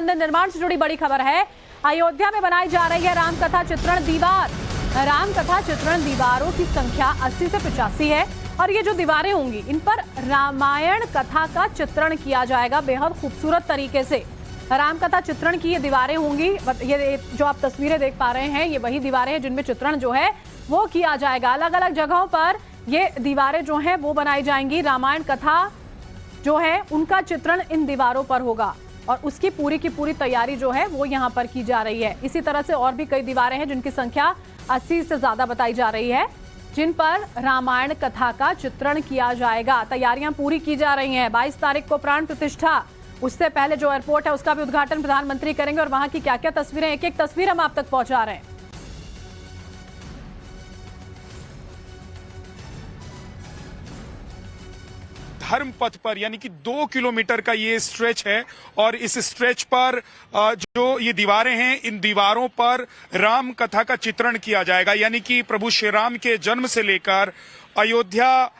मंदिर निर्माण से जुड़ी बड़ी खबर है। अयोध्या में बनाई जा रही है रामकथा चित्रण दीवार। रामकथा चित्रण दीवारों की संख्या 80 से 85 है और ये जो दीवारें होंगी इन पर रामायण कथा का चित्रण किया जाएगा बेहद खूबसूरत तरीके से। रामकथा चित्रण की ये दीवारें होंगी। ये जो आप तस्वीरें देख पा रहे हैं ये वही दीवारें हैं जिनमें चित्रण जो है वो किया जाएगा। अलग अलग जगहों पर ये दीवारें जो हैं वो बनाई जाएंगी। रामायण कथा जो है उनका चित्रण इन दीवारों पर होगा और उसकी पूरी की पूरी तैयारी जो है वो यहाँ पर की जा रही है। इसी तरह से और भी कई दीवारें हैं जिनकी संख्या 80 से ज्यादा बताई जा रही है, जिन पर रामायण कथा का चित्रण किया जाएगा। तैयारियां पूरी की जा रही हैं। 22 तारीख को प्राण प्रतिष्ठा, उससे पहले जो एयरपोर्ट है उसका भी उद्घाटन प्रधानमंत्री करेंगे और वहां की क्या क्या तस्वीरें, एक एक तस्वीर हम आप तक पहुंचा रहे हैं। धर्म पथ पर यानी कि 2 किलोमीटर का ये स्ट्रेच है और इस स्ट्रेच पर जो ये दीवारें हैं इन दीवारों पर राम कथा का चित्रण किया जाएगा। यानी कि प्रभु श्री राम के जन्म से लेकर अयोध्या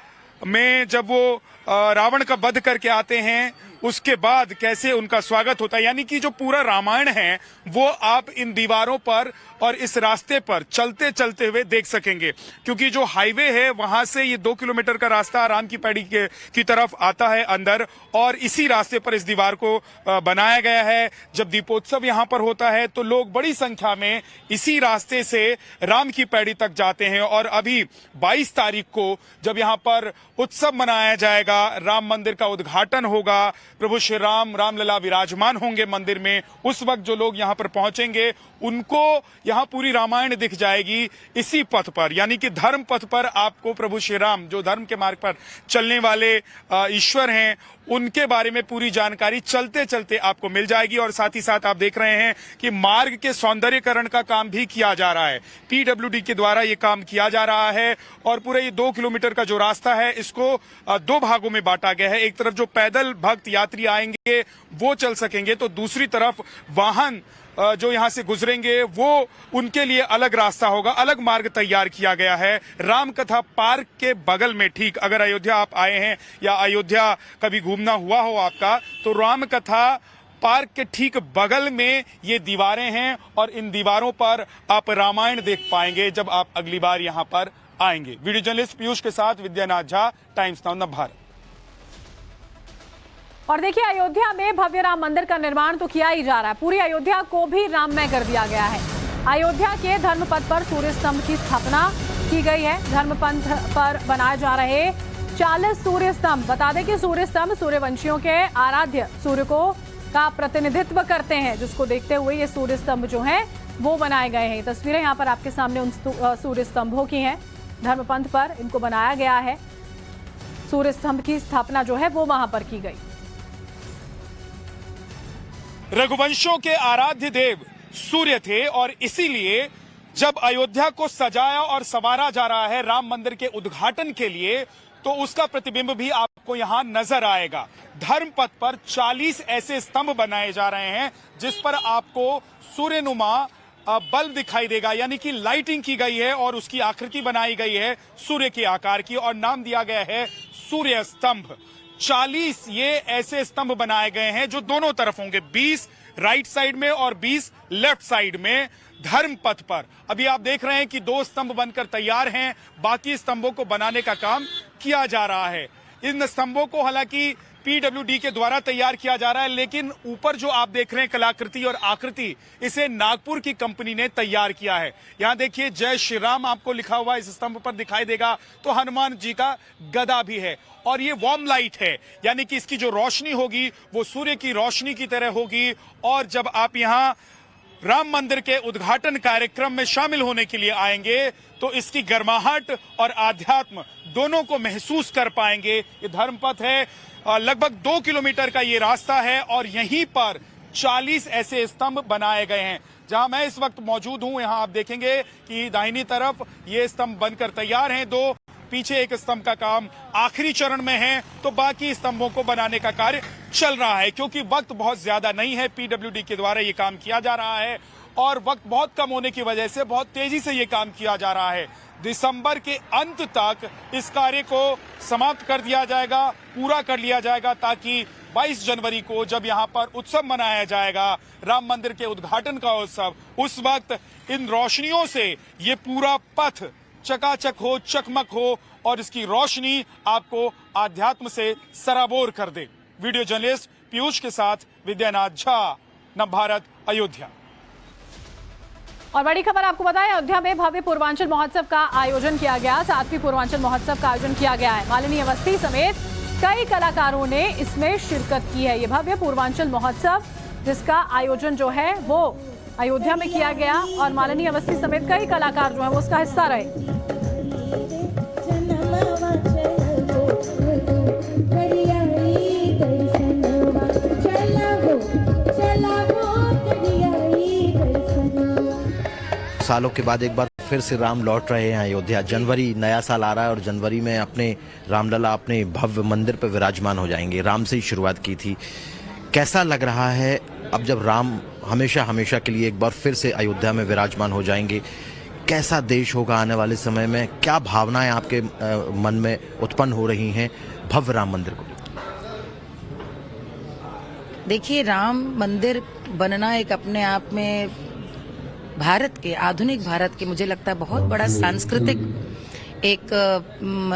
में जब वो रावण का वध करके आते हैं उसके बाद कैसे उनका स्वागत होता है, यानी कि जो पूरा रामायण है वो आप इन दीवारों पर और इस रास्ते पर चलते चलते हुए देख सकेंगे। क्योंकि जो हाईवे है वहां से ये 2 किलोमीटर का रास्ता राम की पैड़ी की तरफ आता है अंदर और इसी रास्ते पर इस दीवार को बनाया गया है। जब दीपोत्सव यहाँ पर होता है तो लोग बड़ी संख्या में इसी रास्ते से राम की पैड़ी तक जाते हैं और अभी 22 तारीख को जब यहाँ पर उत्सव मनाया जाएगा, राम मंदिर का उद्घाटन होगा, प्रभु श्री राम रामलला विराजमान होंगे मंदिर में, उस वक्त जो लोग यहाँ पर पहुंचेंगे उनको यहाँ पूरी रामायण दिख जाएगी इसी पथ पर। यानी कि धर्म पथ पर आपको प्रभु श्री राम जो धर्म के मार्ग पर चलने वाले ईश्वर हैं उनके बारे में पूरी जानकारी चलते चलते आपको मिल जाएगी। और साथ ही साथ आप देख रहे हैं कि मार्ग के सौंदर्यीकरण का काम भी किया जा रहा है, पीडब्ल्यूडी के द्वारा ये काम किया जा रहा है और पूरे ये 2 किलोमीटर का जो रास्ता है इसको 2 भागों में बांटा गया है। एक तरफ जो पैदल भक्त यात्री आएंगे वो चल सकेंगे तो दूसरी तरफ वाहन जो यहां से गुजरेंगे वो उनके लिए अलग रास्ता होगा, अलग मार्ग तैयार किया गया है। रामकथा पार्क के बगल में, ठीक अगर अयोध्या आप आए हैं या अयोध्या कभी घूमना हुआ हो आपका तो रामकथा पार्क के ठीक बगल में ये दीवारें हैं और इन दीवारों पर आप रामायण देख पाएंगे जब आप अगली बार यहां पर आएंगे। वीडियो जर्नलिस्ट पीयूष के साथ विद्यानाथ झा, टाइम्स नाउ नवभारत। और देखिए अयोध्या में भव्य राम मंदिर का निर्माण तो किया ही जा रहा है, पूरी अयोध्या को भी राममय कर दिया गया है। अयोध्या के धर्मपथ पर सूर्य स्तंभ की स्थापना की गई है। धर्मपथ पर बनाए जा रहे 40 सूर्य स्तंभ, बता दें कि सूर्य स्तंभ सूर्यवंशियों के आराध्य सूर्य को का प्रतिनिधित्व करते हैं, जिसको देखते हुए ये सूर्य स्तंभ जो है वो बनाए गए हैं। तस्वीरें यहाँ पर आपके सामने उन सूर्य स्तंभों की हैं। धर्मपथ पर इनको बनाया गया है। सूर्य स्तंभ की स्थापना जो है वो वहां पर की गई। रघुवंशों के आराध्य देव सूर्य थे और इसीलिए जब अयोध्या को सजाया और संवारा जा रहा है राम मंदिर के उद्घाटन के लिए तो उसका प्रतिबिंब भी आपको यहां नजर आएगा। धर्मपथ पर 40 ऐसे स्तंभ बनाए जा रहे हैं जिस पर आपको सूर्यनुमा बल्ब दिखाई देगा, यानी कि लाइटिंग की गई है और उसकी आकृति बनाई गई है सूर्य के आकार की और नाम दिया गया है सूर्य स्तंभ। 40 ये ऐसे स्तंभ बनाए गए हैं जो दोनों तरफ होंगे, 20 राइट साइड में और 20 लेफ्ट साइड में धर्म पथ पर। अभी आप देख रहे हैं कि 2 स्तंभ बनकर तैयार हैं, बाकी स्तंभों को बनाने का काम किया जा रहा है। इन स्तंभों को हालांकि पीडब्ल्यूडी के द्वारा तैयार किया जा रहा है, लेकिन ऊपर जो आप देख रहे हैं कलाकृति और आकृति, इसे नागपुर की कंपनी ने तैयार किया है। यहां देखिए जय श्री राम आपको लिखा हुआ इस स्तंभ पर दिखाई देगा, तो हनुमान जी का गदा भी है और ये वार्म लाइट है, यानी कि इसकी जो रोशनी होगी वो सूर्य की रोशनी की तरह होगी। और जब आप यहां राम मंदिर के उद्घाटन कार्यक्रम में शामिल होने के लिए आएंगे तो इसकी गर्माहट और आध्यात्म दोनों को महसूस कर पाएंगे। ये धर्मपथ है, लगभग 2 किलोमीटर का ये रास्ता है और यहीं पर 40 ऐसे स्तंभ बनाए गए हैं। जहां मैं इस वक्त मौजूद हूं यहां आप देखेंगे कि दाहिनी तरफ ये स्तंभ बनकर तैयार हैं 2, पीछे एक स्तंभ का काम आखिरी चरण में है, तो बाकी स्तंभों को बनाने का कार्य चल रहा है। क्योंकि वक्त बहुत ज्यादा नहीं है, पीडब्ल्यूडी के द्वारा ये काम किया जा रहा है और वक्त बहुत कम होने की वजह से बहुत तेजी से ये काम किया जा रहा है। दिसंबर के अंत तक इस कार्य को समाप्त कर दिया जाएगा, पूरा कर लिया जाएगा, ताकि 22 जनवरी को जब यहाँ पर उत्सव मनाया जाएगा, राम मंदिर के उद्घाटन का उत्सव, उस वक्त इन रोशनियों से ये पूरा पथ चकाचक हो, चकमक हो और इसकी रोशनी आपको आध्यात्म से सराबोर कर दे। वीडियो जर्नलिस्ट पीयूष के साथ विद्यानाथ झा, नवभारत, अयोध्या। और बड़ी खबर आपको बताएं, अयोध्या में भव्य पूर्वांचल महोत्सव का आयोजन किया गया। 7वीं पूर्वांचल महोत्सव का आयोजन किया गया है। मालिनी अवस्थी समेत कई कलाकारों ने इसमें शिरकत की है। ये भव्य पूर्वांचल महोत्सव जिसका आयोजन जो है वो अयोध्या में किया गया और मालिनी अवस्थी समेत कई कलाकार जो है वो उसका हिस्सा रहे। सालों के बाद एक बार फिर से राम लौट रहे हैं अयोध्या। जनवरी नया साल आ रहा है और जनवरी में अपने रामलला अपने भव्य मंदिर पर विराजमान हो जाएंगे। राम से ही शुरुआत की थी। कैसा लग रहा है अब जब राम हमेशा हमेशा के लिए एक बार फिर से अयोध्या में विराजमान हो जाएंगे? कैसा देश होगा आने वाले समय में? क्या भावनाएं आपके मन में उत्पन्न हो रही हैं भव्य राम मंदिर को? देखिए, राम मंदिर बनना एक अपने आप में भारत के, आधुनिक भारत के, मुझे लगता है बहुत बड़ा सांस्कृतिक एक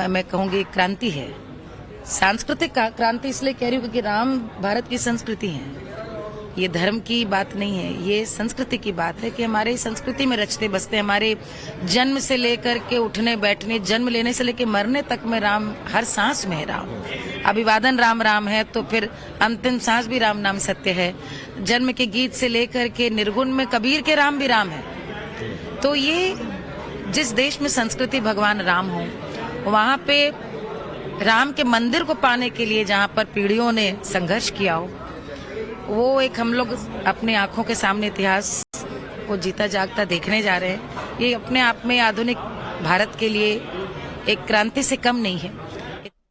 मैं कहूँगी क्रांति है। सांस्कृतिक क्रांति इसलिए कह रही हूँ क्योंकि राम भारत की संस्कृति है। ये धर्म की बात नहीं है, ये संस्कृति की बात है कि हमारे संस्कृति में रचते बसते, हमारे जन्म से लेकर के उठने बैठने, जन्म लेने से लेकर मरने तक में राम, हर सांस में है राम। अभिवादन राम राम है तो फिर अंतिम सांस भी राम नाम सत्य है। जन्म के गीत से लेकर के निर्गुण में कबीर के राम भी राम है। तो ये जिस देश में संस्कृति भगवान राम हो, वहाँ पे राम के मंदिर को पाने के लिए जहाँ पर पीढ़ियों ने संघर्ष किया हो, वो एक हम लोग अपने आंखों के सामने इतिहास को जीता जागता देखने जा रहे हैं। ये अपने आप में आधुनिक भारत के लिए एक क्रांति से कम नहीं है।